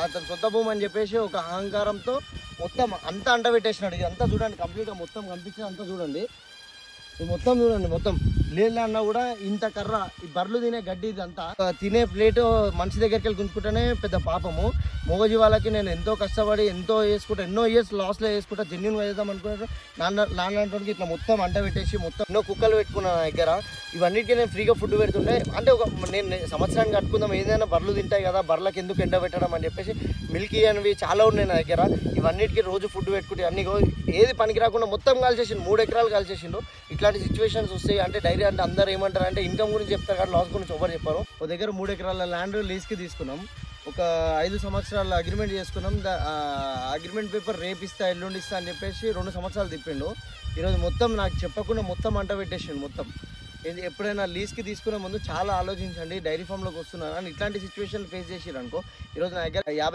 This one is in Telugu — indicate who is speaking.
Speaker 1: అతను సొంత భూమి అని చెప్పేసి ఒక అహంకారంతో మొత్తం అంతా అంట పెట్టేసినాడు. ఇది అంతా చూడండి, కంప్లీట్గా మొత్తం కనిపించింది అంతా చూడండి. ఇది మొత్తం చూడండి, మొత్తం లేదు అన్నా కూడా ఇంత కర్ర, ఈ బర్రెలు తినే గడ్డి ఇదంతా తినే ప్లేట్ మనిషి దగ్గరికి వెళ్ళి గుంజుకుంటేనే పెద్ద పాపము. మూగజీవాలకి నేను ఎంతో కష్టపడి ఎంతో వేసుకుంటా, ఎన్నో ఇయర్స్ లాస్లో వేసుకుంటా, జెన్యున్ వేద్దాం అనుకున్నాను. నాన్నకి ఇట్లా మొత్తం అంట పెట్టేసి మొత్తం ఎన్నో కుక్కలు పెట్టుకున్నాను నా దగ్గర. ఇవన్నిటికీ నేను ఫ్రీగా ఫుడ్ పెడుతుండే. అంటే నేను సంవత్సరానికి కట్టుకుందాం, ఏదైనా బర్రెలు తింటాయి కదా, బర్రెలకు ఎందుకు ఎండ పెట్టడం అని చెప్పేసి మిల్కీ అనేవి చాలా ఉన్నాయి నా దగ్గర. ఇవన్నిటికీ రోజు ఫుడ్ పెట్టుకుంటే అన్ని ఏది పనికి రాకుండా మొత్తం కాల్చేసిండు. 3 ఎకరాలు కాల్చేసిండు. ఇట్లాంటి సిచ్యువేషన్స్ వస్తాయి అంటే డైరీ అంటే అందరూ ఏమంటారు అంటే ఇన్కమ్ గురించి చెప్తారు కానీ లాస్ గురించి ఎవరు చెప్పారు. ఒక దగ్గర 3 ఎకరాల ల్యాండ్ లీజ్కి తీసుకున్నాం. ఒక 5 సంవత్సరాల అగ్రిమెంట్ చేసుకున్నాం. అగ్రిమెంట్ పేపర్ రేపిస్తా ఎల్లుండి ఇస్తా అని చెప్పేసి 2 సంవత్సరాలు తిప్పిండు. ఈరోజు మొత్తం నాకు చెప్పకుండా మొత్తం అంట పెట్టేసిండు. మొత్తం ఎప్పుడైనా లీజ్కి తీసుకునే ముందు చాలా ఆలోచించండి. డైరీ ఫామ్లోకి వస్తున్నాను అని ఇట్లాంటి సిచ్యువేషన్ ఫేస్ చేసిరు అనుకో, ఈరోజు నా దగ్గర 50